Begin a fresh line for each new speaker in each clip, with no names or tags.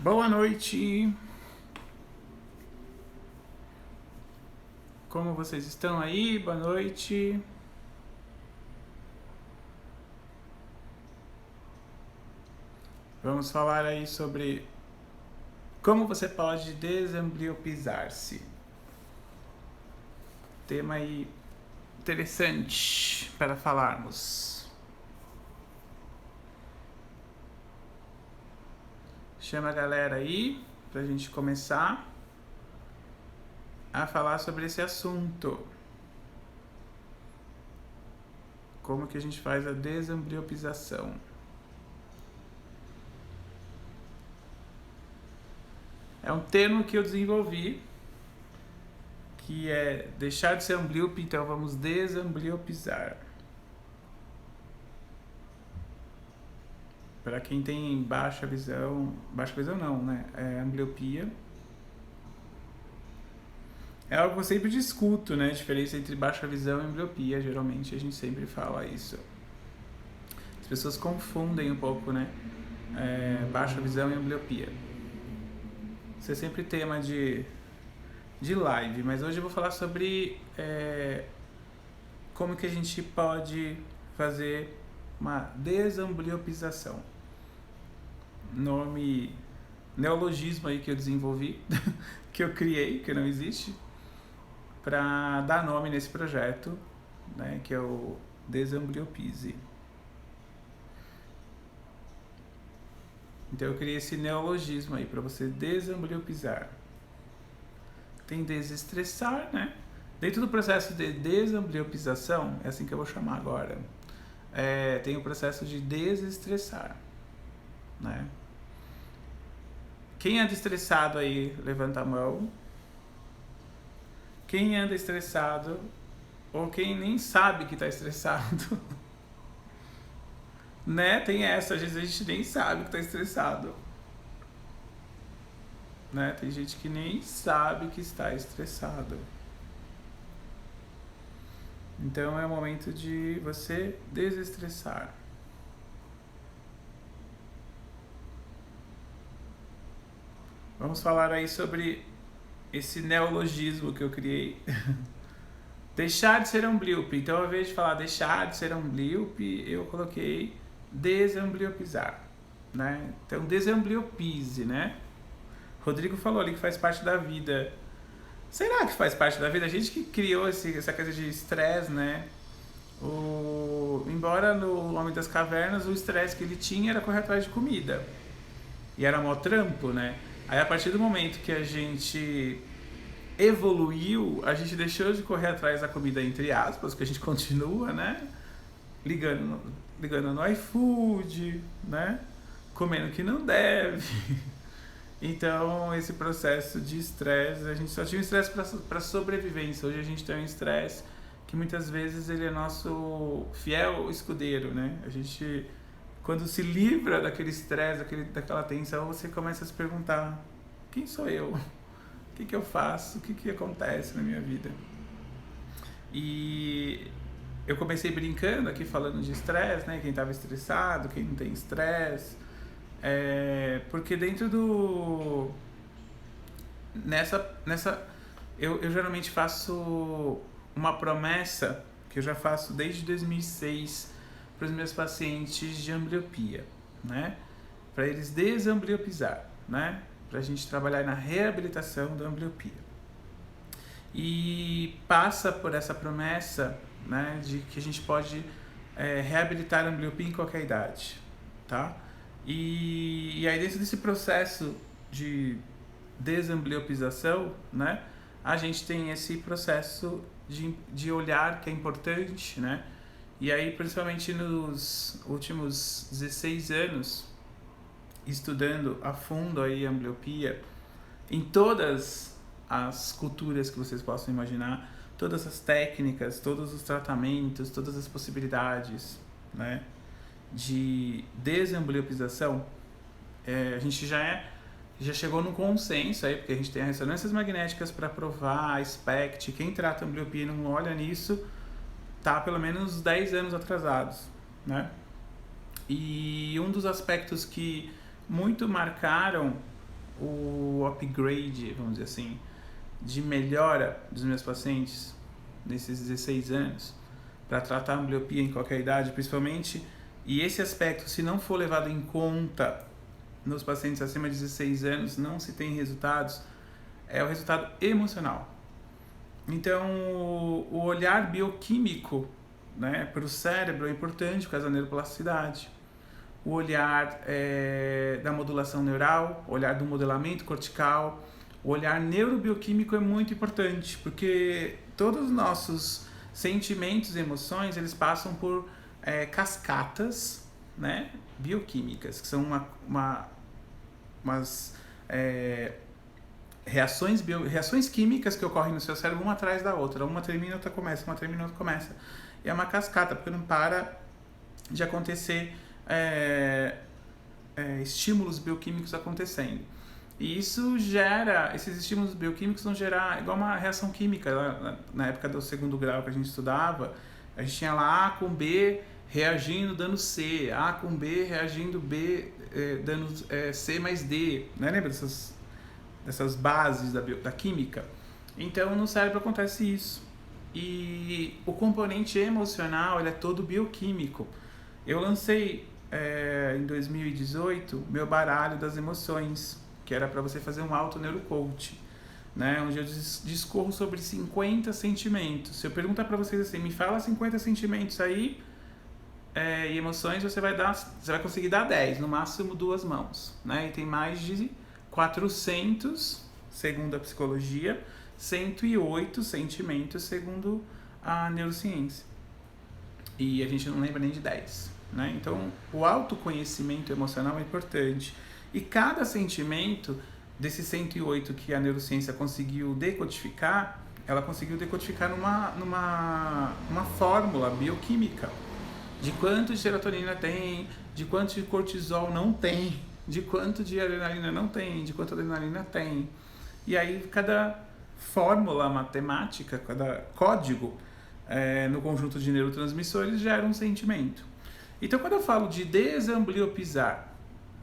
Boa noite! Como vocês estão aí? Boa noite! Vamos falar aí sobre como você pode desambliopizar-se. Tema aí interessante para falarmos. Chama a galera aí pra gente começar a falar sobre esse assunto. Como que a gente faz a desambliopização? É um termo que eu desenvolvi, que é deixar de ser amblíope, então vamos desambliopizar. Para quem tem baixa visão não, né? É ambliopia. É algo que eu sempre discuto, né? A diferença entre baixa visão e ambliopia, geralmente a gente sempre fala isso. As pessoas confundem um pouco, né? Baixa visão e ambliopia. Isso é sempre tema de live, mas hoje eu vou falar sobre como que a gente pode fazer uma desambliopização. Neologismo aí que eu desenvolvi, que eu criei, que não existe, para dar nome nesse projeto, né, que é o Desambliopize. Então eu criei esse neologismo aí para você desambliopizar. Tem desestressar, né? Dentro do processo de desambliopização, é assim que eu vou chamar agora, tem o processo de desestressar, né? Quem anda estressado aí, levanta a mão. Quem anda estressado, ou quem nem sabe que está estressado, né? Tem essa, às vezes a gente nem sabe que está estressado, né? Tem gente que nem sabe que está estressado. Então é o momento de você desestressar. Vamos falar aí sobre esse neologismo que eu criei. Deixar de ser amblíope. Então, ao invés de falar deixar de ser amblíope, eu coloquei desambliopizar, né? Então, desambliopize, né? Rodrigo falou ali que faz parte da vida. Será que faz parte da vida? A gente que criou essa coisa de estresse, né? Embora no Homem das Cavernas o estresse que ele tinha era correr atrás de comida. E era mó trampo, né? Aí a partir do momento que a gente evoluiu, a gente deixou de correr atrás da comida, entre aspas, que a gente continua, né? Ligando no iFood, né? Comendo que não deve. Então, esse processo de estresse, a gente só tinha um estresse para sobrevivência. Hoje a gente tem um estresse que muitas vezes ele é nosso fiel escudeiro, né? A gente, quando se livra daquele estresse, daquela tensão, você começa a se perguntar: quem sou eu? O que eu faço? O que acontece na minha vida? E eu comecei brincando aqui falando de estresse, né? Quem estava estressado, quem não tem estresse. Porque dentro do... Eu geralmente faço uma promessa que eu já faço desde 2006 para os meus pacientes de ambliopia, né? Para eles desambliopizar, né? Para a gente trabalhar na reabilitação da ambliopia. E passa por essa promessa, né, de que a gente pode reabilitar a ambliopia em qualquer idade, tá? E aí dentro desse processo de desambliopização, né, a gente tem esse processo de olhar que é importante, né? E aí, principalmente nos últimos 16 anos, estudando a fundo aí a ambliopia, em todas as culturas que vocês possam imaginar, todas as técnicas, todos os tratamentos, todas as possibilidades, né, de desambliopização, a gente já chegou no consenso aí, porque a gente tem as ressonâncias magnéticas para provar, a SPECT, quem trata ambliopia e não olha nisso, tá pelo menos 10 anos atrasados, né? E um dos aspectos que muito marcaram o upgrade, vamos dizer assim, de melhora dos meus pacientes nesses 16 anos para tratar a ambliopia em qualquer idade, principalmente, e esse aspecto, se não for levado em conta nos pacientes acima de 16 anos, não se tem resultados, é o resultado emocional. Então, o olhar bioquímico, né, para o cérebro é importante por causa da neuroplasticidade. O olhar da modulação neural, o olhar do modelamento cortical, o olhar neurobioquímico é muito importante, porque todos os nossos sentimentos e emoções, eles passam por cascatas, né, bioquímicas, que são umas reações químicas que ocorrem no seu cérebro, uma atrás da outra. Uma termina, outra começa, uma termina, outra começa. E é uma cascata, porque não para de acontecer estímulos bioquímicos acontecendo. E isso gera, esses estímulos bioquímicos vão gerar igual uma reação química. Na época do segundo grau que a gente estudava, a gente tinha lá A com B reagindo dando C, A com B reagindo B dando C mais D, né? Lembra dessas bases da química? Então no cérebro acontece isso. E o componente emocional, ele é todo bioquímico. Eu lancei em 2018 meu baralho das emoções, que era para você fazer um auto-neurocoach, né? Onde eu discorro sobre 50 sentimentos. Se eu perguntar para vocês assim, me fala 50 sentimentos aí e emoções, você vai conseguir dar 10, no máximo 2 mãos, né? E tem mais de 400, segundo a psicologia, 108 sentimentos, segundo a neurociência. E a gente não lembra nem de 10, né? Então, o autoconhecimento emocional é importante. E cada sentimento desses 108 que a neurociência conseguiu decodificar, ela conseguiu decodificar numa fórmula bioquímica de quanto de serotonina tem, de quanto de cortisol não tem, de quanto de adrenalina não tem, de quanto adrenalina tem. E aí cada fórmula matemática, cada código no conjunto de neurotransmissores gera um sentimento. Então quando eu falo de desambliopizar,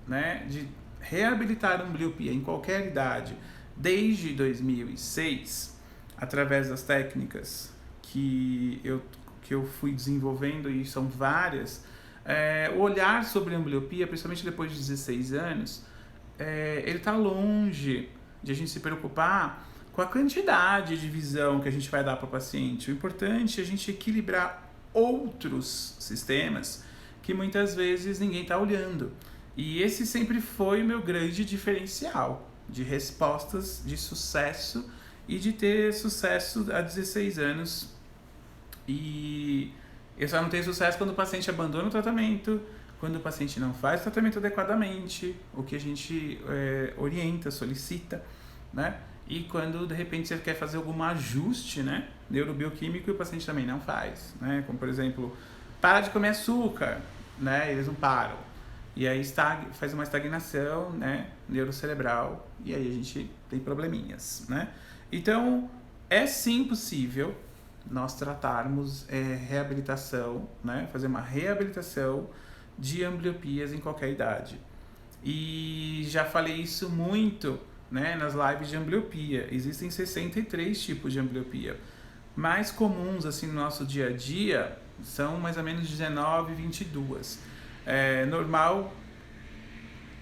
né, de reabilitar a ambliopia em qualquer idade, desde 2006, através das técnicas que eu fui desenvolvendo, e são várias, o olhar sobre a ambliopia, principalmente depois de 16 anos, ele está longe de a gente se preocupar com a quantidade de visão que a gente vai dar para o paciente. O importante é a gente equilibrar outros sistemas que muitas vezes ninguém está olhando. E esse sempre foi o meu grande diferencial de respostas de sucesso e de ter sucesso há 16 anos. E eu só não tenho sucesso quando o paciente abandona o tratamento, quando o paciente não faz o tratamento adequadamente, o que a gente orienta, solicita, né? E quando de repente você quer fazer algum ajuste, né, neurobioquímico, e o paciente também não faz, né? Como por exemplo, para de comer açúcar, né? Eles não param. E aí faz uma estagnação, né, neurocerebral, e aí a gente tem probleminhas, né? Então, é sim possível nós tratarmos reabilitação, né, fazer uma reabilitação de ambliopias em qualquer idade. E já falei isso muito, né, nas lives de ambliopia. Existem 63 tipos de ambliopia. Mais comuns assim no nosso dia a dia são mais ou menos 19, 22. Normal,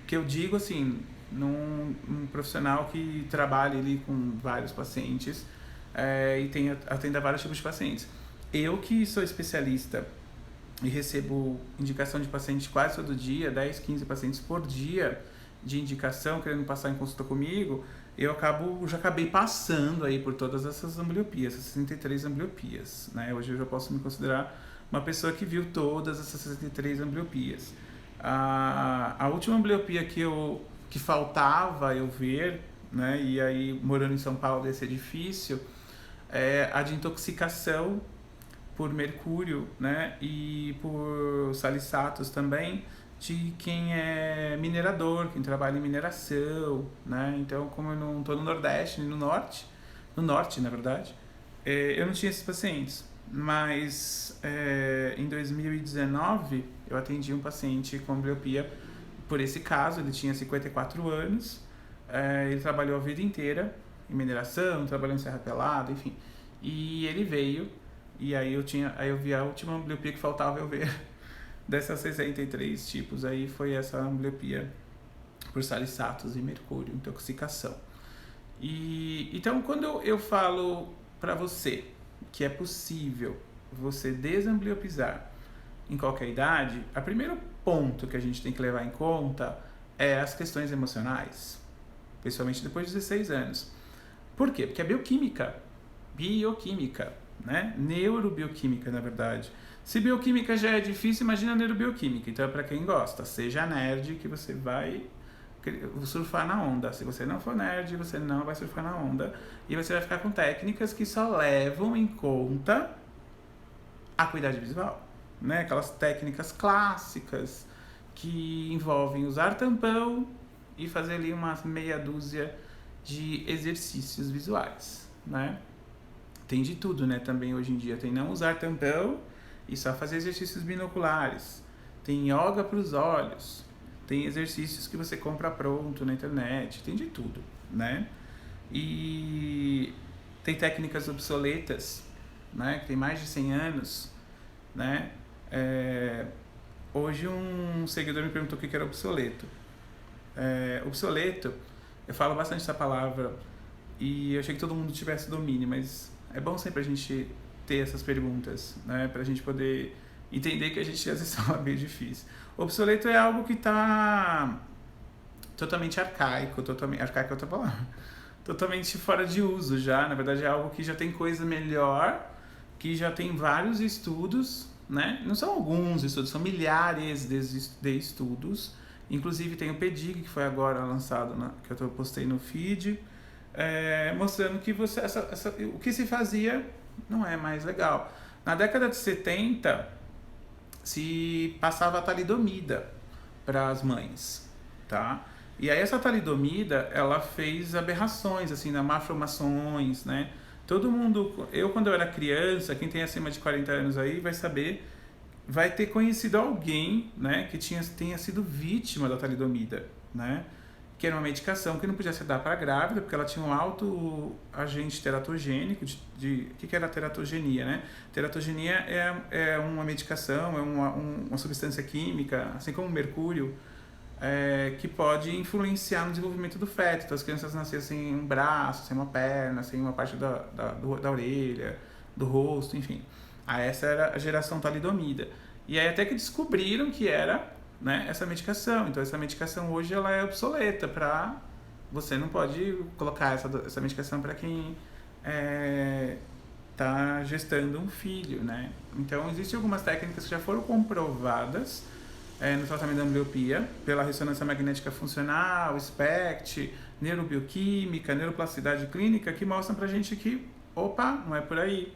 que eu digo assim, num profissional que trabalha ali com vários pacientes e atenda vários tipos de pacientes. Eu que sou especialista e recebo indicação de paciente quase todo dia, 10, 15 pacientes por dia de indicação, querendo passar em consulta comigo, já acabei passando aí por todas essas ambliopias, essas 63 ambliopias, né? Hoje eu já posso me considerar uma pessoa que viu todas essas 63 ambliopias. A última ambliopia que faltava eu ver, né, e aí morando em São Paulo ia ser difícil, é a de intoxicação por mercúrio, né, e por salicylatos também, de quem é minerador, quem trabalha em mineração, né? Então, como eu não estou no Nordeste nem no Norte, na verdade, eu não tinha esses pacientes. Mas em 2019 eu atendi um paciente com ambliopia por esse caso. Ele tinha 54 anos, Ele trabalhou a vida inteira em mineração, trabalhou em Serra Pelada, enfim. E ele veio, e aí eu vi a última ambliopia que faltava eu ver dessas 63 tipos, aí foi essa ambliopia por salicylatos e mercúrio, intoxicação. Então, quando eu falo para você que é possível você desambliopizar em qualquer idade, o primeiro ponto que a gente tem que levar em conta é as questões emocionais, principalmente depois de 16 anos. Por quê? Porque a bioquímica, né? Neurobioquímica, na verdade. Se bioquímica já é difícil, imagina neurobioquímica. Então é para quem gosta. Seja nerd que você vai surfar na onda. Se você não for nerd, você não vai surfar na onda. E você vai ficar com técnicas que só levam em conta a acuidade visual, né? Aquelas técnicas clássicas que envolvem usar tampão e fazer ali uma meia dúzia de exercícios visuais, né? Tem de tudo, né? Também hoje em dia tem não usar tampão e só fazer exercícios binoculares. Tem yoga para os olhos. Tem exercícios que você compra pronto na internet. Tem de tudo, né? E tem técnicas obsoletas, né? Que tem mais de 100 anos, né? Hoje um seguidor me perguntou o que era obsoleto. Obsoleto, eu falo bastante essa palavra e eu achei que todo mundo tivesse domínio, mas é bom sempre a gente ter essas perguntas, né? Pra gente poder entender que a gente às vezes sabe meio difícil. Obsoleto é algo que está totalmente arcaico, arcaico é outra palavra, totalmente fora de uso já. Na verdade é algo que já tem coisa melhor, que já tem vários estudos, né? Não são alguns estudos, são milhares de estudos. Inclusive tem o PEDIG, que foi agora lançado, que eu postei no feed, mostrando que o que se fazia não é mais legal. Na década de 70, se passava a talidomida para as mães, tá? E aí essa talidomida, ela fez aberrações, assim, malformações, né? Todo mundo, quando eu era criança, quem tem acima de 40 anos aí vai saber, vai ter conhecido alguém, né, que tenha sido vítima da talidomida, né? Que era uma medicação que não podia ser dada para grávida, porque ela tinha um alto agente teratogênico. O que era teratogenia, né? Teratogenia é uma medicação, é uma substância química, assim como o mercúrio, que pode influenciar no desenvolvimento do feto. Então as crianças nasciam sem um braço, sem uma perna, sem uma parte da orelha, do rosto, enfim. Essa era a geração talidomida. E aí até que descobriram que era, né, essa medicação. Então essa medicação hoje ela é obsoleta, você não pode colocar essa medicação para quem está gestando um filho, né? Então existem algumas técnicas que já foram comprovadas no tratamento da ambliopia pela ressonância magnética funcional, SPECT, neurobioquímica, neuroplasticidade clínica, que mostram pra gente que, opa, não é por aí,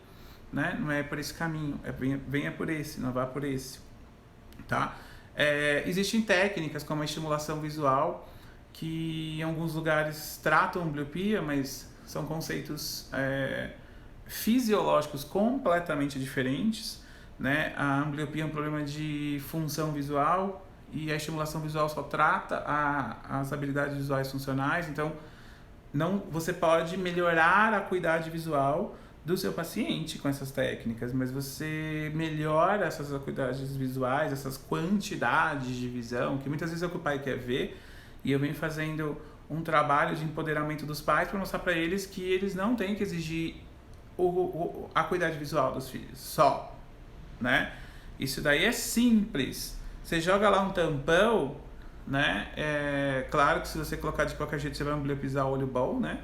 né? Não é por esse caminho, venha por esse, não vá por esse, tá? Existem técnicas como a estimulação visual, que em alguns lugares tratam ambliopia, mas são conceitos fisiológicos completamente diferentes, né? A ambliopia é um problema de função visual e a estimulação visual só trata as habilidades visuais funcionais. Então, você pode melhorar a acuidade visual do seu paciente com essas técnicas, mas você melhora essas acuidades visuais, essas quantidades de visão, que muitas vezes é o que o pai quer ver, e eu venho fazendo um trabalho de empoderamento dos pais para mostrar para eles que eles não têm que exigir a acuidade visual dos filhos só, né? Isso daí é simples. Você joga lá um tampão, né? Claro que se você colocar de qualquer jeito você vai ambliopizar o olho bom, né?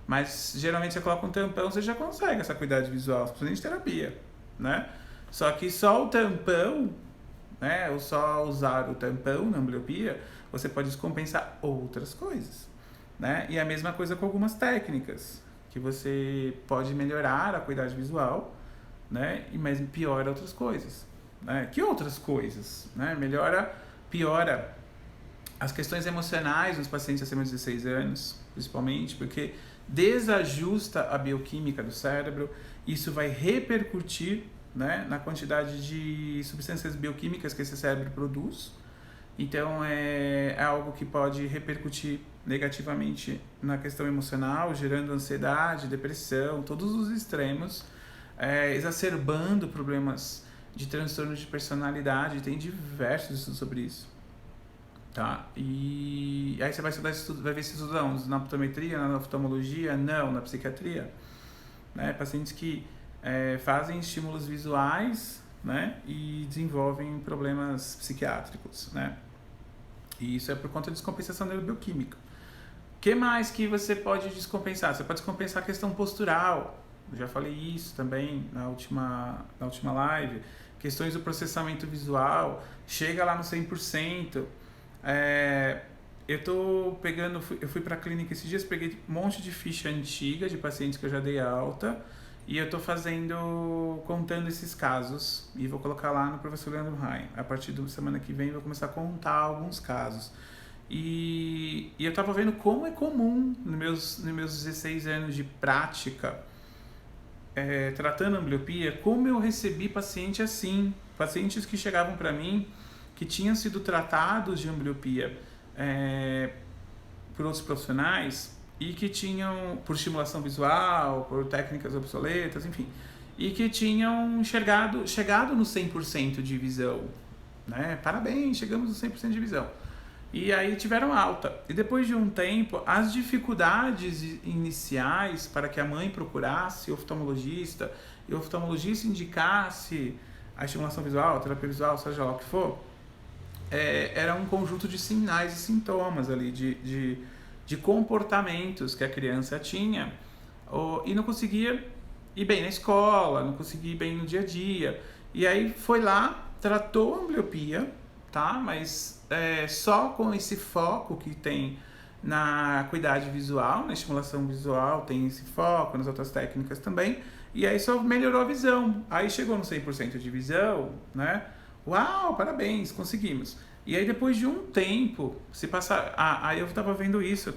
Mas geralmente você coloca um tampão, você já consegue essa acuidade visual, principalmente de terapia, né? Só que só o tampão, né? Ou só usar o tampão na ambliopia, você pode descompensar outras coisas, né? E a mesma coisa com algumas técnicas, que você pode melhorar a acuidade visual, né? Mas piora outras coisas, né? Que outras coisas, né? Piora as questões emocionais nos pacientes acima de 16 anos, principalmente, porque desajusta a bioquímica do cérebro. Isso vai repercutir, né, na quantidade de substâncias bioquímicas que esse cérebro produz. Então é algo que pode repercutir negativamente na questão emocional, gerando ansiedade, depressão, todos os extremos, exacerbando problemas de transtorno de personalidade. Tem diversos estudos sobre isso, tá? E aí você vai estudar estudo, vai ver se estudamos na optometria, na oftalmologia, não, na psiquiatria, né? Pacientes que fazem estímulos visuais, né, e desenvolvem problemas psiquiátricos, né? E isso é por conta de descompensação neurobioquímica. O que mais que você pode descompensar? Você pode descompensar a questão postural. Eu já falei isso também na última live. Questões do processamento visual. Chega lá no 100%. Eu fui para a clínica esses dias, peguei um monte de ficha antiga de pacientes que eu já dei alta. E eu estou contando esses casos e vou colocar lá no professor Leandro Rain. A partir da semana que vem eu vou começar a contar alguns casos. E eu estava vendo como é comum nos meus 16 anos de prática, tratando ambliopia, como eu recebi paciente assim, pacientes que chegavam para mim, que tinham sido tratados de ambliopia por outros profissionais, e que tinham, por estimulação visual, por técnicas obsoletas, enfim, e que tinham chegado no 100% de visão, né? Parabéns, chegamos no 100% de visão. E aí tiveram alta. E depois de um tempo, as dificuldades iniciais para que a mãe procurasse oftalmologista, e o oftalmologista indicasse a estimulação visual, a terapia visual, seja lá o que for, era um conjunto de sinais e sintomas ali, de comportamentos que a criança tinha, e não conseguia ir bem na escola, não conseguia ir bem no dia a dia. E aí foi lá, tratou a ambliopia, tá? Mas só com esse foco que tem na acuidade visual, na estimulação visual, tem esse foco, nas outras técnicas também, e aí só melhorou a visão. Aí chegou no 100% de visão, né? Uau, parabéns, conseguimos. E aí depois de um tempo, se passar, aí eu estava vendo isso,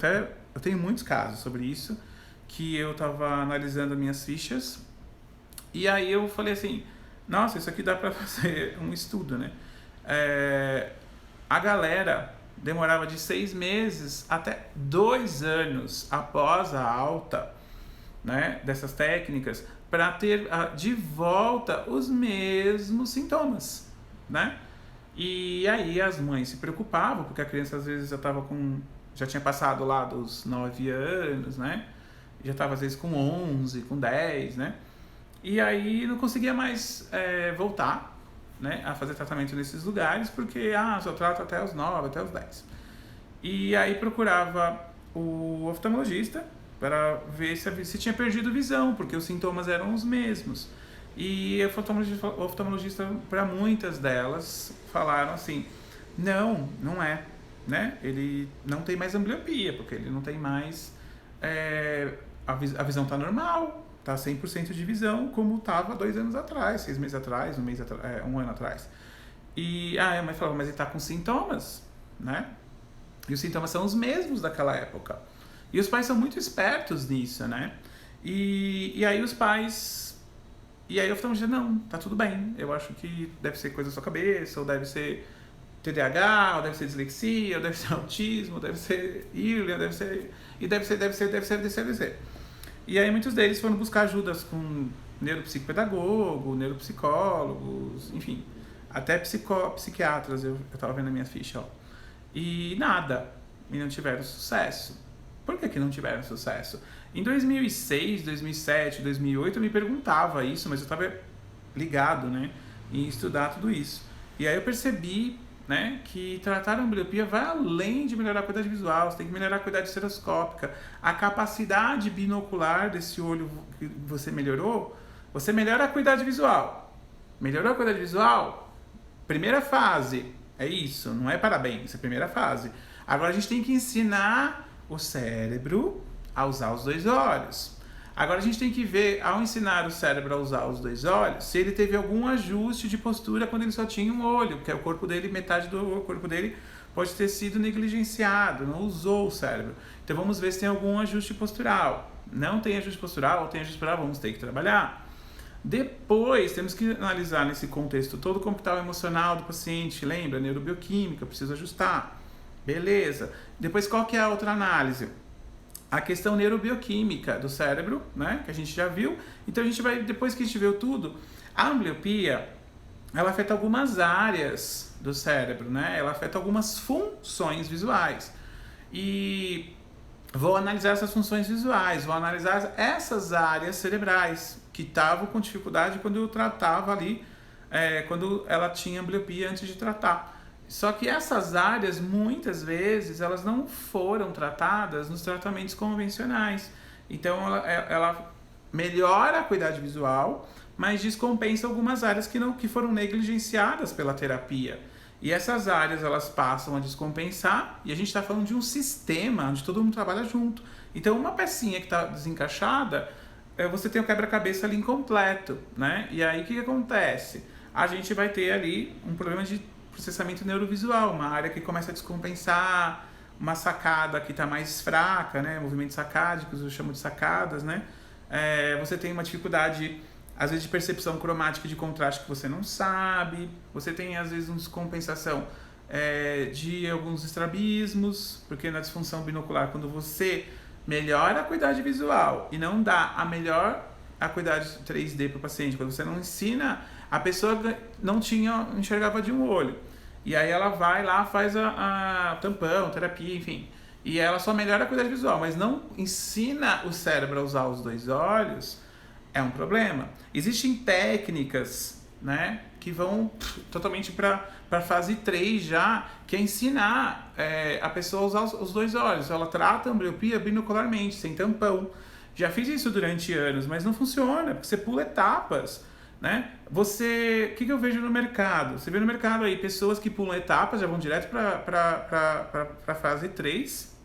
eu tenho muitos casos sobre isso, que eu estava analisando minhas fichas, e aí eu falei assim, nossa, isso aqui dá para fazer um estudo, né? A galera demorava de 6 meses até 2 anos após a alta, né, dessas técnicas, para ter de volta os mesmos sintomas, né? E aí as mães se preocupavam, porque a criança às vezes já tinha passado lá dos 9 anos, né? Já estava às vezes com 11, com 10, né? E aí não conseguia mais voltar, né, a fazer tratamento nesses lugares, porque só trato até os 9, até os 10. E aí procurava o oftalmologista para ver se tinha perdido visão, porque os sintomas eram os mesmos. E o oftalmologista, para muitas delas, falaram assim, não é, né? Ele não tem mais ambliopia, porque ele não tem mais, a visão está normal, está 100% de visão, como estava 2 anos atrás, 6 meses atrás, um ano atrás. E a mãe falava, mas ele está com sintomas, né? E os sintomas são os mesmos daquela época. E os pais são muito espertos nisso, né? E aí os pais... E aí eu falei, não, tá tudo bem. Eu acho que deve ser coisa da sua cabeça, ou deve ser TDAH, ou deve ser dislexia, ou deve ser autismo, ou deve ser IRLA, deve ser. E aí muitos deles foram buscar ajudas com neuropsicopedagogo, neuropsicólogos, enfim, até psiquiatras, eu tava vendo a minha ficha, ó. E nada, e não tiveram sucesso. Por que não tiveram sucesso? Em 2006, 2007, 2008 eu me perguntava isso, mas eu estava ligado, né, em estudar tudo isso. E aí eu percebi, né, que tratar a ambliopia vai além de melhorar a qualidade visual, você tem que melhorar a qualidade estereoscópica. A capacidade binocular desse olho que você melhorou, você melhora a qualidade visual. Melhorou a qualidade visual? Primeira fase, é isso, não é parabéns, é a primeira fase. Agora a gente tem que ensinar o cérebro a usar os 2 olhos. Agora a gente tem que ver, ao ensinar o cérebro a usar os 2 olhos, se ele teve algum ajuste de postura quando ele só tinha um olho, porque o corpo dele, metade do corpo dele pode ter sido negligenciado, não usou o cérebro. Então vamos ver se tem algum ajuste postural. Não tem ajuste postural, ou tem ajuste postural, vamos ter que trabalhar. Depois, temos que analisar nesse contexto todo o comportamento emocional do paciente, lembra? Neurobioquímica, preciso ajustar, Beleza. Depois, qual que é a outra análise? A questão neurobioquímica do cérebro, né, que a gente já viu. Então a gente vai, depois que a gente viu tudo, a ambliopia, ela afeta algumas áreas do cérebro, né? Ela afeta algumas funções visuais. E vou analisar essas funções visuais, vou analisar essas áreas cerebrais que estavam com dificuldade quando eu tratava ali, quando ela tinha ambliopia antes de tratar. Só que essas áreas, muitas vezes, elas não foram tratadas nos tratamentos convencionais. Então, ela melhora a acuidade visual, mas descompensa algumas áreas que foram negligenciadas pela terapia. E essas áreas, elas passam a descompensar, e a gente está falando de um sistema onde todo mundo trabalha junto. Então, uma pecinha que está desencaixada, você tem o quebra-cabeça ali incompleto, né? E aí, o que acontece? A gente vai ter ali um problema de processamento neurovisual, uma área que começa a descompensar, uma sacada que está mais fraca, né? Movimentos sacádicos, eu chamo de sacadas, né? Você tem uma dificuldade, às vezes, de percepção cromática e de contraste que você não sabe, você tem, às vezes, uma descompensação de alguns estrabismos, porque na disfunção binocular, quando você melhora a acuidade visual e não dá a melhor acuidade 3D para o paciente, quando você não ensina, a pessoa não enxergava de um olho. E aí ela vai lá, faz a tampão, terapia, enfim. E ela só melhora a acuidade visual, mas não ensina o cérebro a usar os dois olhos, é um problema. Existem técnicas, né, que vão totalmente para a fase 3 já, que é ensinar a pessoa a usar os dois olhos. Ela trata a ambliopia binocularmente, sem tampão. Já fiz isso durante anos, mas não funciona, porque você pula etapas, né? O que eu vejo no mercado? Você vê no mercado aí pessoas que pulam etapas, já vão direto para a fase 3,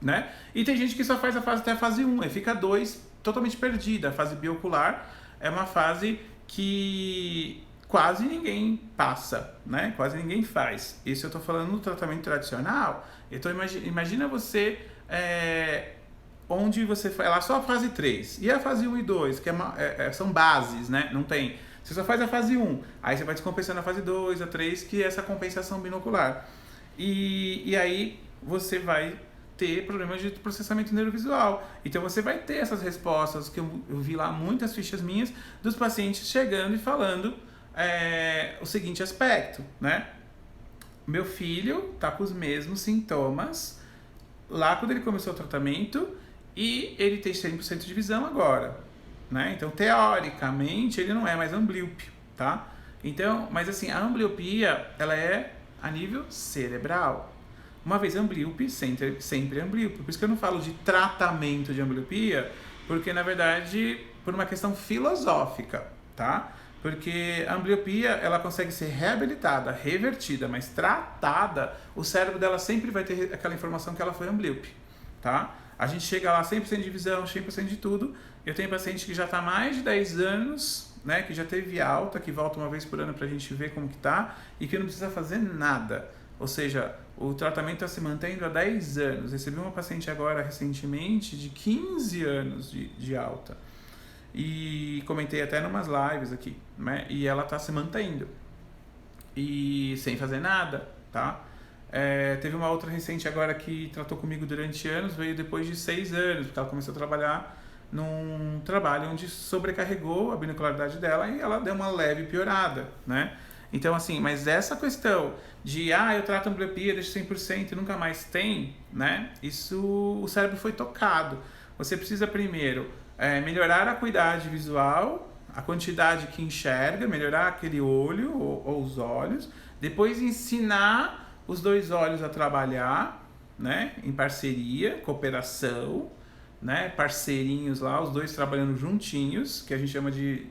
né? E tem gente que só faz a fase até a fase 1, aí fica 2 totalmente perdida. A fase biocular é uma fase que quase ninguém passa, né? Quase ninguém faz. Isso eu tô falando no tratamento tradicional. Então imagina você onde você faz lá só a fase 3 e a fase 1 e 2, que são bases, né? Não tem. Você só faz a fase 1, aí você vai descompensando a fase 2, a 3, que é essa compensação binocular. E aí você vai ter problemas de processamento neurovisual. Então você vai ter essas respostas que eu vi lá, muitas fichas minhas, dos pacientes chegando e falando o seguinte aspecto, né? Meu filho tá com os mesmos sintomas lá quando ele começou o tratamento e ele tem 100% de visão agora, né? Então, teoricamente, ele não é mais amblíope, tá? Então, mas assim, a ambliopia, ela é a nível cerebral. Uma vez amblíope, sempre amblíope. Por isso que eu não falo de tratamento de ambliopia, porque, na verdade, por uma questão filosófica, tá? Porque a ambliopia, ela consegue ser reabilitada, revertida, mas tratada, o cérebro dela sempre vai ter aquela informação que ela foi amblíope, tá? A gente chega lá 100% de visão, 100% de tudo. Eu tenho paciente que já está há mais de 10 anos, né, que já teve alta, que volta uma vez por ano para a gente ver como que tá e que não precisa fazer nada. Ou seja, o tratamento está se mantendo há 10 anos. Recebi uma paciente agora recentemente de 15 anos de alta. E comentei até numas lives aqui, né? E ela está se mantendo. E sem fazer nada, tá? Teve uma outra recente agora que tratou comigo durante anos, veio depois de 6 anos, porque ela começou a trabalhar num trabalho onde sobrecarregou a binocularidade dela e ela deu uma leve piorada, né? Então, assim, mas essa questão de, eu trato ambliopia, deixo 100% e nunca mais tem, né? Isso, o cérebro foi tocado. Você precisa primeiro melhorar a acuidade visual, a quantidade que enxerga, melhorar aquele olho ou os olhos, depois ensinar os dois olhos a trabalhar, né, em parceria, cooperação, né, parceirinhos lá, os dois trabalhando juntinhos, que a gente chama de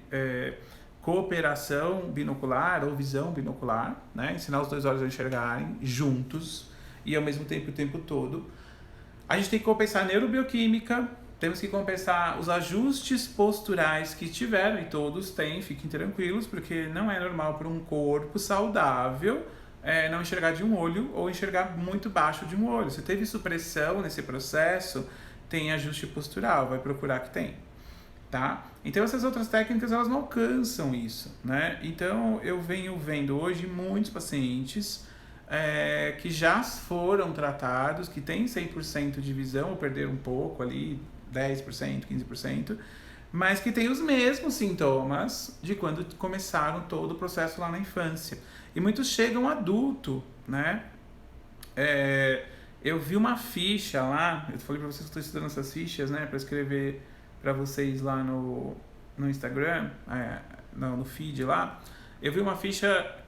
cooperação binocular ou visão binocular, né, ensinar os dois olhos a enxergarem juntos e ao mesmo tempo o tempo todo. A gente tem que compensar a neurobioquímica, temos que compensar os ajustes posturais que tiveram, e todos têm, fiquem tranquilos, porque não é normal para um corpo saudável não enxergar de um olho ou enxergar muito baixo de um olho. Se teve supressão nesse processo, tem ajuste postural, vai procurar que tem, tá? Então essas outras técnicas, elas não alcançam isso, né? Então eu venho vendo hoje muitos pacientes que já foram tratados, que têm 100% de visão, ou perderam um pouco ali, 10%, 15%, mas que têm os mesmos sintomas de quando começaram todo o processo lá na infância. E muitos chegam adulto, né? Eu vi uma ficha lá, eu falei para vocês que estou estudando essas fichas, né, para escrever para vocês lá no Instagram, no feed lá. Eu vi uma ficha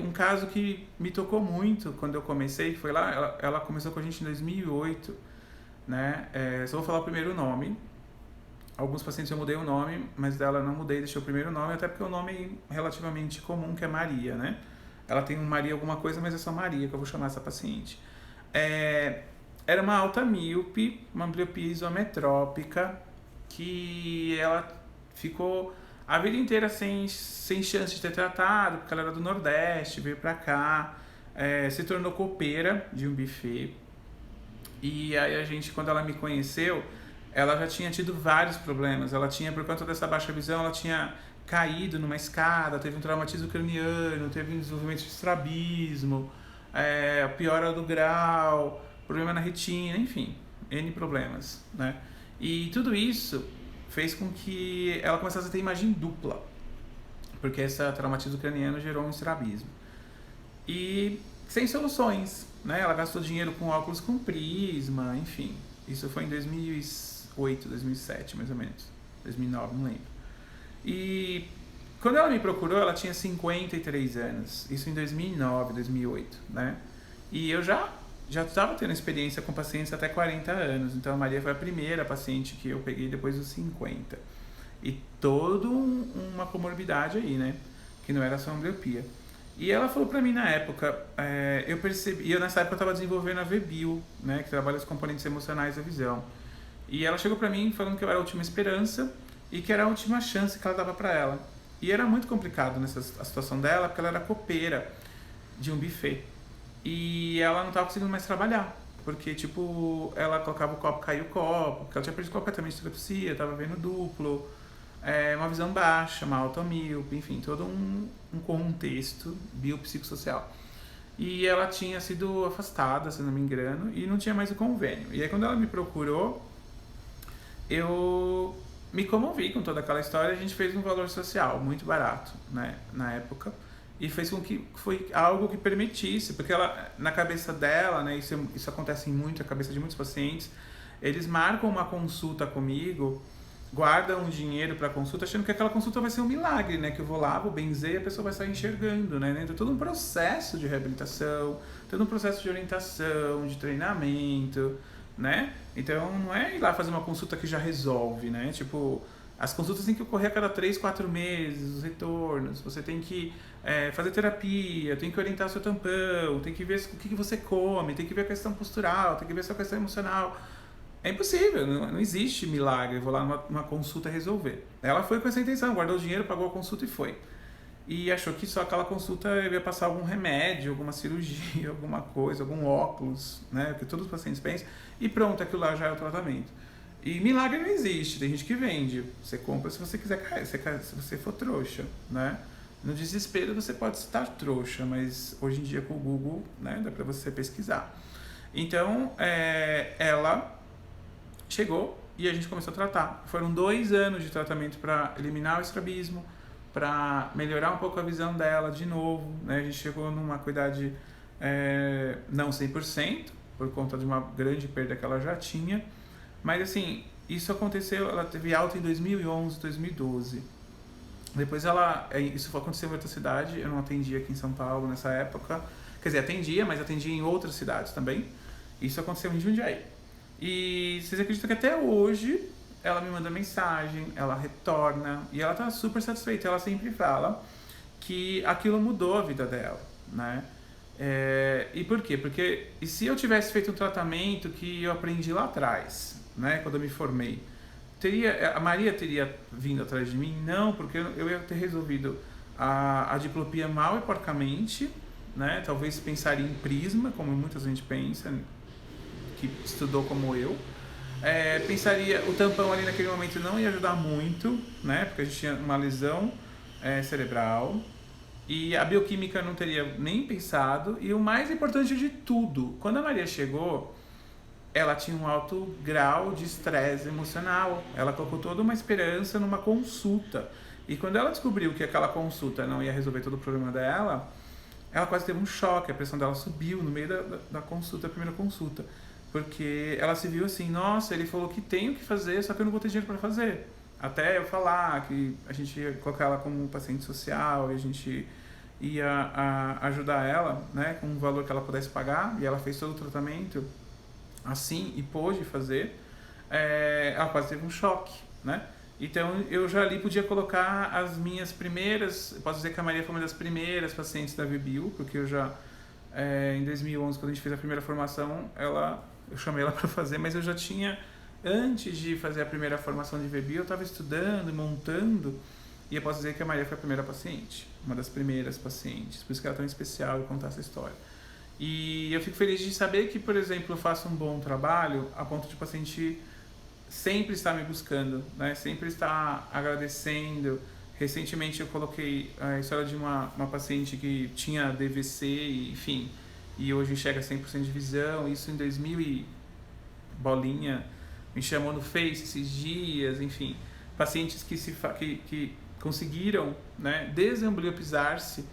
um caso que me tocou muito quando eu comecei, foi lá, ela começou com a gente em 2008, né? Só vou falar o primeiro nome. Alguns pacientes eu mudei o nome, mas dela eu não mudei, deixei o primeiro nome, até porque é um nome relativamente comum, que é Maria, né? Ela tem um Maria alguma coisa, mas é só Maria que eu vou chamar essa paciente. Era uma alta míope, uma ambliopia isometrópica, que ela ficou a vida inteira sem chance de ter tratado, porque ela era do Nordeste, veio pra cá, se tornou copeira de um buffet. E aí a gente, quando ela me conheceu, ela já tinha tido vários problemas. Ela tinha, por conta dessa baixa visão, ela tinha caído numa escada, teve um traumatismo craniano, teve um desenvolvimento de estrabismo, piora do grau, problema na retina, enfim, N problemas, né? E tudo isso fez com que ela começasse a ter imagem dupla, porque esse traumatismo craniano gerou um estrabismo. E sem soluções, né? Ela gastou dinheiro com óculos com prisma, enfim. Isso foi em 2008, 2007, mais ou menos. 2009, não lembro. E quando ela me procurou, ela tinha 53 anos. Isso em 2009, 2008, né? E eu já estava tendo experiência com pacientes até 40 anos. Então a Maria foi a primeira paciente que eu peguei depois dos 50. E toda uma comorbidade aí, né? Que não era só ambliopia. E ela falou pra mim na época, eu percebi, e eu nessa época eu estava desenvolvendo a VBIL, né? Que trabalha os componentes emocionais da visão. E ela chegou pra mim falando que eu era a última esperança e que era a última chance que ela dava pra ela. E era muito complicado a situação dela, porque ela era copeira de um buffet. E ela não estava conseguindo mais trabalhar, porque, tipo, ela colocava o copo, caía o copo, porque ela tinha perdido completamente a telepsia, estava vendo duplo, uma visão baixa, uma automíope, enfim, todo um contexto biopsicossocial. E ela tinha sido afastada, se não me engano, e não tinha mais o convênio. E aí, quando ela me procurou, eu me comovi com toda aquela história. A gente fez um valor social muito barato, né, na época, e fez com que foi algo que permitisse, porque ela, na cabeça dela, né, isso acontece muito na cabeça de muitos pacientes, eles marcam uma consulta comigo, guardam o dinheiro para consulta, achando que aquela consulta vai ser um milagre, né, que eu vou lá, vou benzer e a pessoa vai sair enxergando, né, então todo um processo de reabilitação, todo um processo de orientação, de treinamento, né, então não é ir lá fazer uma consulta que já resolve, né, tipo, as consultas têm que ocorrer a cada 3, 4 meses, os retornos, você tem que fazer terapia, tem que orientar o seu tampão, tem que ver o que você come, tem que ver a questão postural, tem que ver a sua questão emocional. É impossível, não existe milagre, eu vou lá numa consulta resolver. Ela foi com essa intenção, guardou o dinheiro, pagou a consulta e foi. E achou que só aquela consulta ia passar algum remédio, alguma cirurgia, alguma coisa, algum óculos, né, que todos os pacientes pensam, e pronto, aquilo lá já é o tratamento. E milagre não existe, tem gente que vende, você compra se você quiser cair, se você for trouxa, né? No desespero você pode estar trouxa, mas hoje em dia com o Google, né, dá pra você pesquisar. Então, ela chegou e a gente começou a tratar. Foram 2 anos de tratamento para eliminar o estrabismo, para melhorar um pouco a visão dela de novo, né? A gente chegou numa acuidade não 100%, por conta de uma grande perda que ela já tinha, mas assim, isso aconteceu, ela teve alta em 2011, 2012. Depois isso aconteceu em outra cidade, eu não atendia aqui em São Paulo nessa época. Quer dizer, atendia, mas atendia em outras cidades também. Isso aconteceu em Jundiaí. E vocês acreditam que até hoje ela me manda mensagem, ela retorna e ela tá super satisfeita. Ela sempre fala que aquilo mudou a vida dela, né? E por quê? Porque e se eu tivesse feito um tratamento que eu aprendi lá atrás, né, quando eu me formei, a Maria teria vindo atrás de mim? Não, porque eu ia ter resolvido a diplopia mal e porcamente, né? Talvez pensaria em prisma, como muita gente pensa, que estudou como eu. Pensaria, o tampão ali naquele momento não ia ajudar muito, né? Porque a gente tinha uma lesão cerebral. E a bioquímica eu não teria nem pensado. E o mais importante de tudo, quando a Maria chegou, ela tinha um alto grau de estresse emocional. Ela colocou toda uma esperança numa consulta. E quando ela descobriu que aquela consulta não ia resolver todo o problema dela, ela quase teve um choque. A pressão dela subiu no meio da consulta, da primeira consulta. Porque ela se viu assim, nossa, ele falou que tem o que fazer, só que eu não vou ter dinheiro para fazer. Até eu falar que a gente ia colocar ela como um paciente social e a gente ia ajudar ela, né, com um valor que ela pudesse pagar, e ela fez todo o tratamento assim e pôde fazer, ela quase teve um choque, né? Então eu já ali podia colocar as minhas primeiras, posso dizer que a Maria foi uma das primeiras pacientes da VBio, porque eu já em 2011, quando a gente fez a primeira formação, eu chamei ela para fazer, mas eu já tinha, antes de fazer a primeira formação de VBio, eu estava estudando, montando, e eu posso dizer que a Maria foi a primeira paciente, uma das primeiras pacientes, por isso que ela é tão especial e contar essa história. E eu fico feliz de saber que, por exemplo, eu faço um bom trabalho a ponto de o paciente sempre estar me buscando, né? Sempre estar agradecendo. Recentemente eu coloquei a história de uma paciente que tinha DVC, enfim, e hoje enxerga 100% de visão. Isso em 2000 e bolinha, me chamou no Face esses dias, enfim. Pacientes que conseguiram, né, desambliopizar-se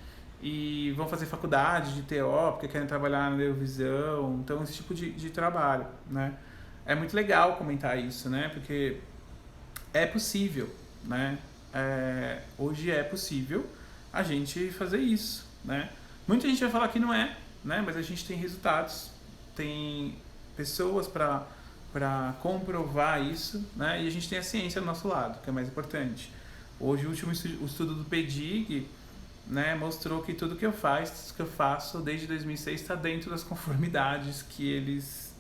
e vão fazer faculdade de TO, porque querem trabalhar na neurovisão, então esse tipo de trabalho, né? É muito legal comentar isso, né? Porque é possível, né? Hoje é possível a gente fazer isso, né? Muita gente vai falar que não é, né? Mas a gente tem resultados, tem pessoas para comprovar isso, né? E a gente tem a ciência do nosso lado, que é mais importante. Hoje o último estudo do PEDIG, né, mostrou que tudo que eu faço desde 2006 está dentro das conformidades que eles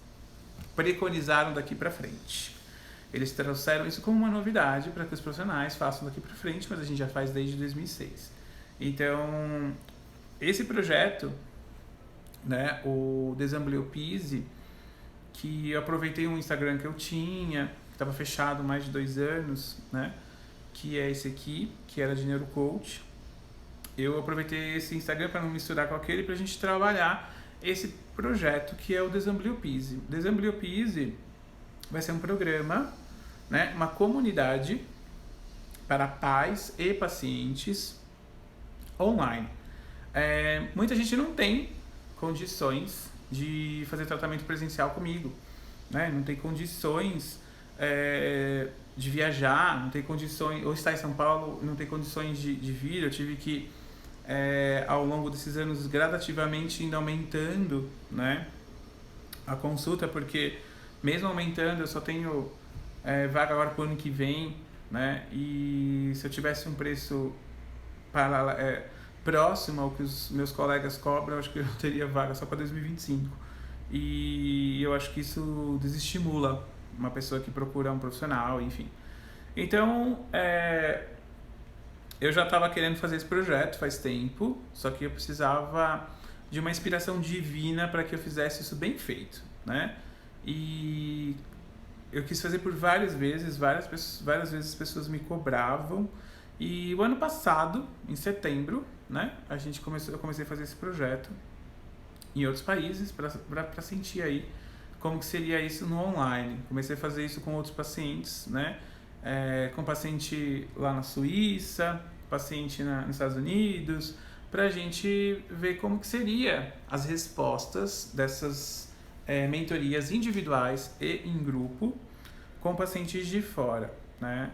preconizaram daqui para frente. Eles trouxeram isso como uma novidade para que os profissionais façam daqui para frente, mas a gente já faz desde 2006. Então, esse projeto, né, o Desambliopize, que eu aproveitei um Instagram que eu tinha, que estava fechado há mais de 2 anos, né, que é esse aqui, que era de neurocoach. Eu aproveitei esse Instagram para não misturar com aquele, para a gente trabalhar esse projeto que é o Desambliopize. O Desambliopize vai ser um programa, né, uma comunidade para pais e pacientes online. Muita gente não tem condições de fazer tratamento presencial comigo, né? Não tem condições de viajar, não tem condições, ou está em São Paulo, não tem condições de vir. Eu tive que ao longo desses anos gradativamente indo aumentando, né, a consulta, porque mesmo aumentando eu só tenho vaga agora para o ano que vem, né, e se eu tivesse um preço próximo ao que os meus colegas cobram, eu acho que eu teria vaga só para 2025, e eu acho que isso desestimula uma pessoa que procura um profissional, enfim. Então, eu já estava querendo fazer esse projeto faz tempo, só que eu precisava de uma inspiração divina para que eu fizesse isso bem feito, né? E eu quis fazer por várias vezes as pessoas me cobravam. E o ano passado, em setembro, né, eu comecei a fazer esse projeto em outros países para sentir aí como que seria isso no online. Comecei a fazer isso com outros pacientes, né? Com paciente lá na Suíça, paciente nos Estados Unidos, para a gente ver como que seria as respostas dessas mentorias individuais e em grupo com pacientes de fora, né?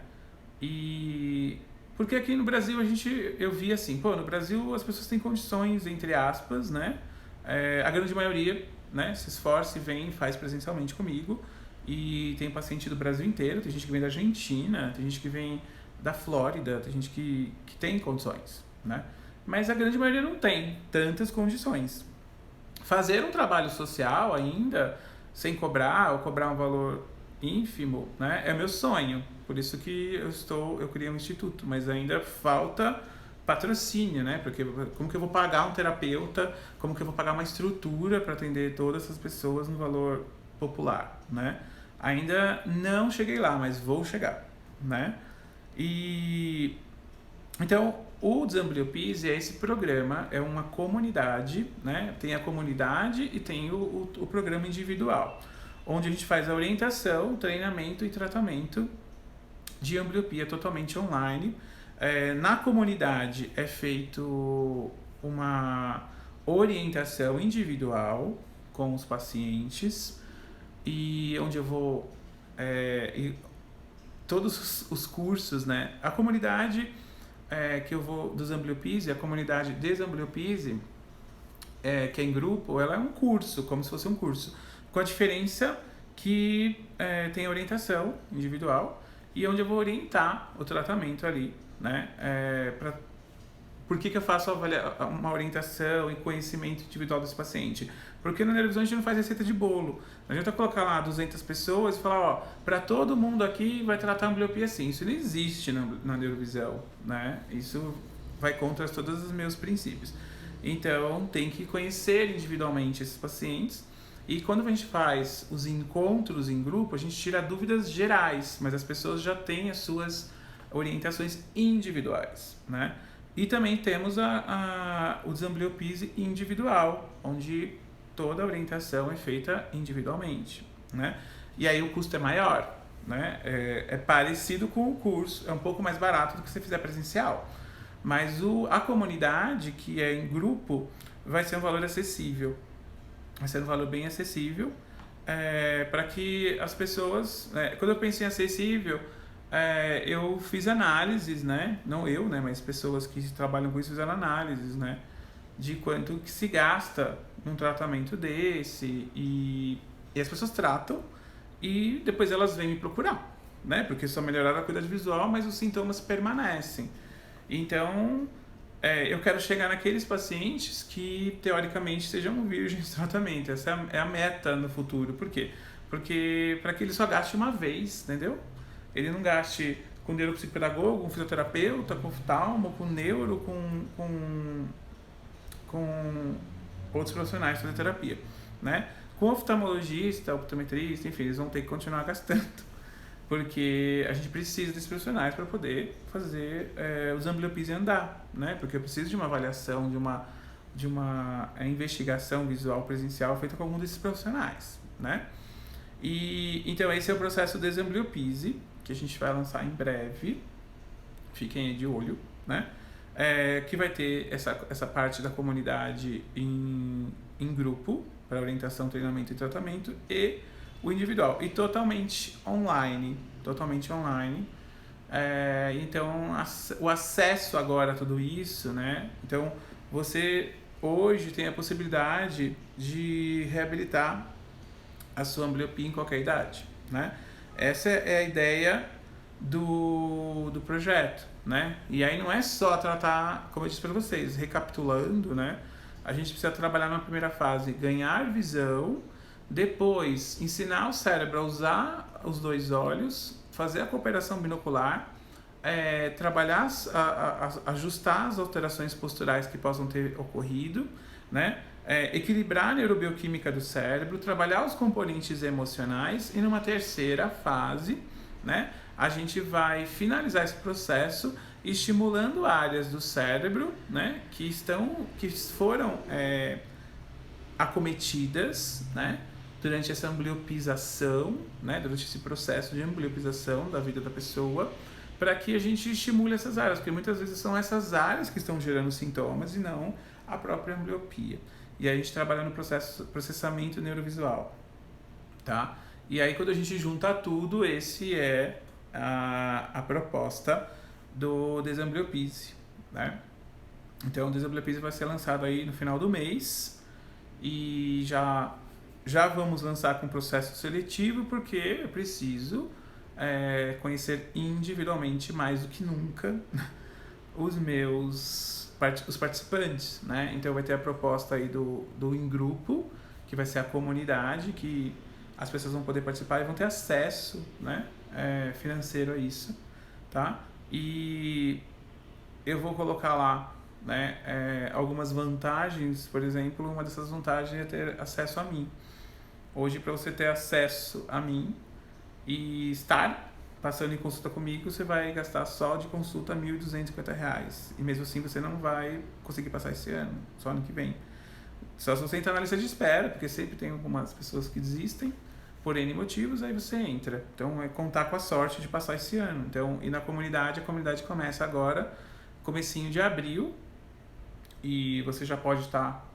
E porque aqui no Brasil eu vi assim, no Brasil as pessoas têm condições, entre aspas, né? A grande maioria, né, se esforça e vem e faz presencialmente comigo. E tem paciente do Brasil inteiro, tem gente que vem da Argentina, tem gente que vem da Flórida, tem gente que tem condições, né? Mas a grande maioria não tem tantas condições. Fazer um trabalho social ainda, sem cobrar ou cobrar um valor ínfimo, né, é meu sonho. Por isso que eu criei um instituto, mas ainda falta patrocínio, né? Porque como que eu vou pagar um terapeuta, como que eu vou pagar uma estrutura para atender todas essas pessoas no valor popular, né? Ainda não cheguei lá, mas vou chegar, né? E então o Desambliopise é esse programa, é uma comunidade, né? Tem a comunidade e tem o programa individual, onde a gente faz a orientação, treinamento e tratamento de ambliopia totalmente online. Na comunidade é feito uma orientação individual com os pacientes, e onde eu vou todos os cursos, né? A comunidade que eu vou do Desambliopise, a comunidade Desambliopise, que é em grupo, ela é um curso, como se fosse um curso, com a diferença que tem orientação individual e onde eu vou orientar o tratamento ali, né? Por que eu faço uma orientação e conhecimento individual desse paciente? Porque na Neurovisão a gente não faz receita de bolo. Não adianta colocar lá 200 pessoas e falar, ó, para todo mundo aqui vai tratar ambliopia assim. Isso não existe na Neurovisão, né? Isso vai contra todos os meus princípios. Então, tem que conhecer individualmente esses pacientes. E quando a gente faz os encontros em grupo, a gente tira dúvidas gerais, mas as pessoas já têm as suas orientações individuais, né? E também temos o Desambliopise individual, onde toda a orientação é feita individualmente, né? E aí o custo é maior, né? É parecido com o curso, é um pouco mais barato do que se fizer presencial. Mas a comunidade, que é em grupo, vai ser um valor acessível. Vai ser um valor bem acessível, para que as pessoas... quando eu penso em acessível, eu fiz análises, né? Não eu, né? Mas pessoas que trabalham com isso fizeram análises, né? De quanto que se gasta num tratamento desse, e as pessoas tratam e depois elas vêm me procurar, né? Porque só melhoraram a qualidade visual, mas os sintomas permanecem. Então, eu quero chegar naqueles pacientes que teoricamente sejam virgens de tratamento. Essa é a meta no futuro. Por quê? Porque para que ele só gaste uma vez, entendeu? Ele não gaste com neuropsicopedagogo, com fisioterapeuta, com oftalmo, com neuro, com outros profissionais de fisioterapia, né? Com oftalmologista, optometrista, enfim, eles vão ter que continuar gastando, porque a gente precisa desses profissionais para poder fazer os ambliopis andar, né? Porque eu preciso de uma avaliação, de uma investigação visual presencial feita com algum desses profissionais, né? E então esse é o processo de Desambliopise, que a gente vai lançar em breve, fiquem aí de olho, né? Que vai ter essa parte da comunidade em grupo, para orientação, treinamento e tratamento, e o individual, e totalmente online, então o acesso agora a tudo isso, né? Então você hoje tem a possibilidade de reabilitar a sua ambliopia em qualquer idade, né? Essa é a ideia do projeto, né? E aí não é só tratar, como eu disse para vocês, recapitulando, né? A gente precisa trabalhar na primeira fase, ganhar visão, depois ensinar o cérebro a usar os dois olhos, fazer a cooperação binocular, trabalhar, ajustar as alterações posturais que possam ter ocorrido, né? Equilibrar a neurobioquímica do cérebro, trabalhar os componentes emocionais, e numa terceira fase, né, a gente vai finalizar esse processo estimulando áreas do cérebro, né, que foram acometidas, né, durante essa ambliopização, né, durante esse processo de ambliopização da vida da pessoa, para que a gente estimule essas áreas, porque muitas vezes são essas áreas que estão gerando sintomas e não a própria ambliopia. E aí a gente trabalha no processamento neurovisual, tá? E aí quando a gente junta tudo, esse é a proposta do Desambliopise, né? Então o Desambliopise vai ser lançado aí no final do mês, e já vamos lançar com processo seletivo, porque eu preciso conhecer individualmente mais do que nunca os participantes, né? Então vai ter a proposta aí do em grupo, que vai ser a comunidade, que as pessoas vão poder participar e vão ter acesso, né, financeiro a isso, tá? E eu vou colocar lá, né, algumas vantagens. Por exemplo, uma dessas vantagens é ter acesso a mim. Hoje, para você ter acesso a mim e estar passando em consulta comigo, você vai gastar só de consulta R$ 1.250. E mesmo assim você não vai conseguir passar esse ano, só ano que vem. Só se você entrar na lista de espera, porque sempre tem algumas pessoas que desistem por N motivos, aí você entra. Então é contar com a sorte de passar esse ano. Então, e na comunidade, a comunidade começa agora, comecinho de abril, e você já pode estar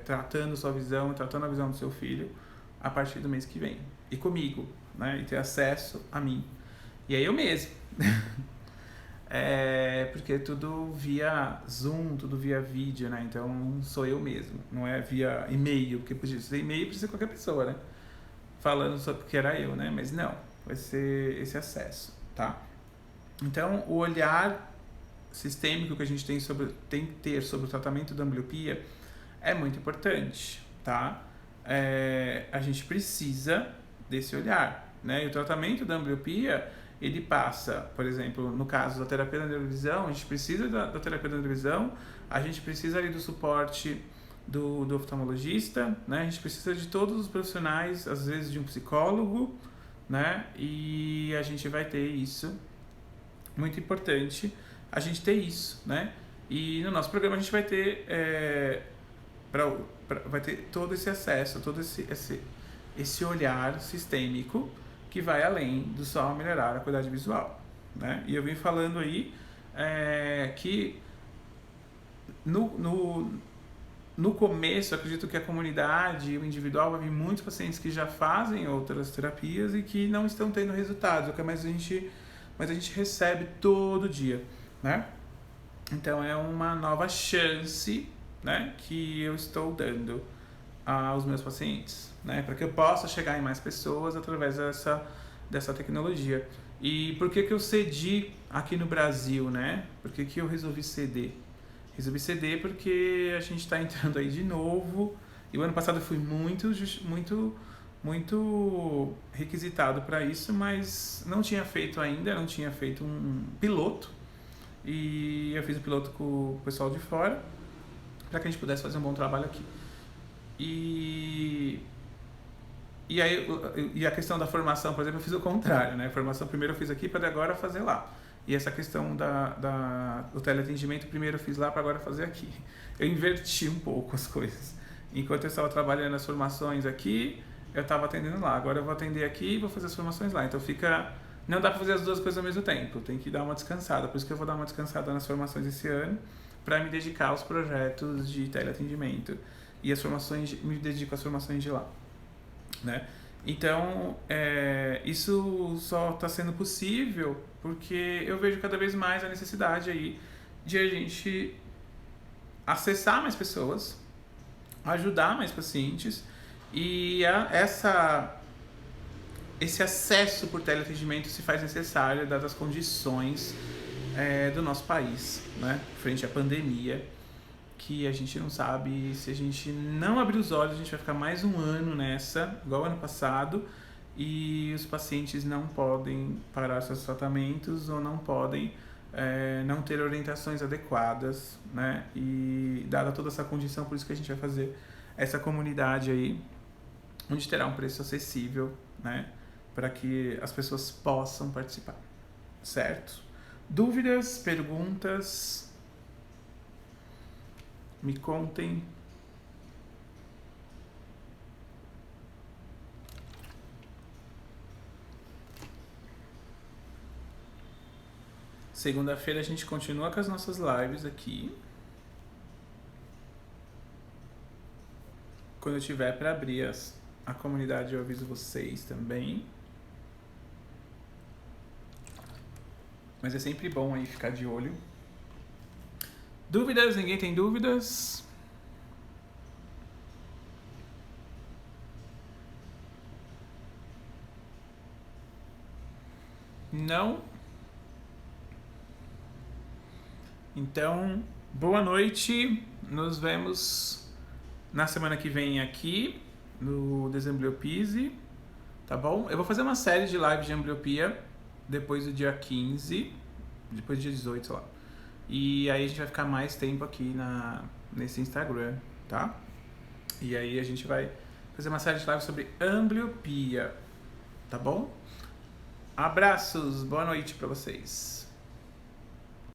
tratando sua visão, tratando a visão do seu filho a partir do mês que vem. E comigo, né? E ter acesso a mim. E aí eu mesmo. Porque é tudo via Zoom, tudo via vídeo, né? Então sou eu mesmo, não é via e-mail, porque podia ser e-mail, podia ser qualquer pessoa, né? Falando só porque era eu, né? Mas não, vai ser esse acesso, tá? Então o olhar sistêmico que a gente tem que ter sobre o tratamento da ambliopia é muito importante, tá? A gente precisa desse olhar, né? E o tratamento da ambliopia, ele passa, por exemplo, no caso da terapia da neurovisão, a gente precisa da terapia da neurovisão, a gente precisa ali do suporte do oftalmologista, né? A gente precisa de todos os profissionais, às vezes de um psicólogo, né? E a gente vai ter isso, muito importante a gente ter isso, né? E no nosso programa a gente vai ter vai ter todo esse acesso, todo esse olhar sistêmico que vai além do só melhorar a qualidade visual, né? E eu vim falando aí que no começo, eu acredito que a comunidade, o individual, vai vir muitos pacientes que já fazem outras terapias e que não estão tendo resultados, mas a gente recebe todo dia, né? Então é uma nova chance, né, que eu estou dando aos meus pacientes, né, para que eu possa chegar em mais pessoas através dessa tecnologia. E por que eu cedi aqui no Brasil, né? Por que eu resolvi ceder? Resolvi ceder porque a gente está entrando aí de novo. E o ano passado eu fui muito requisitado para isso, mas não tinha feito ainda, não tinha feito um piloto. E eu fiz o piloto com o pessoal de fora para que a gente pudesse fazer um bom trabalho aqui. E a questão da formação, por exemplo, eu fiz o contrário, né? A formação primeiro eu fiz aqui para agora fazer lá. E essa questão do teleatendimento primeiro eu fiz lá para agora fazer aqui. Eu inverti um pouco as coisas. Enquanto eu estava trabalhando as formações aqui, eu estava atendendo lá. Agora eu vou atender aqui e vou fazer as formações lá. Então não dá para fazer as duas coisas ao mesmo tempo. Tem que dar uma descansada. Por isso que eu vou dar uma descansada nas formações esse ano para me dedicar aos projetos de teleatendimento. E me dedico às formações de lá, né? Então, isso só está sendo possível porque eu vejo cada vez mais a necessidade aí de a gente acessar mais pessoas, ajudar mais pacientes e esse acesso por teleatendimento se faz necessário dadas as condições do nosso país, né? Frente à pandemia, que a gente não sabe, se a gente não abrir os olhos, a gente vai ficar mais um ano nessa, igual ano passado, e os pacientes não podem parar seus tratamentos ou não podem não ter orientações adequadas, né? E dada toda essa condição, por isso que a gente vai fazer essa comunidade aí, onde terá um preço acessível, né? Para que as pessoas possam participar, certo? Dúvidas, perguntas? Me contem. Segunda-feira a gente continua com as nossas lives aqui. Quando eu tiver para abrir a comunidade, eu aviso vocês também. Mas é sempre bom aí ficar de olho. Dúvidas? Ninguém tem dúvidas? Não? Então, boa noite. Nos vemos na semana que vem aqui no Desambliopise, tá bom? Eu vou fazer uma série de lives de ambliopia depois do dia 15, depois do dia 18, sei lá. E aí a gente vai ficar mais tempo aqui nesse Instagram, tá? E aí a gente vai fazer uma série de lives sobre ambliopia, tá bom? Abraços, boa noite para vocês.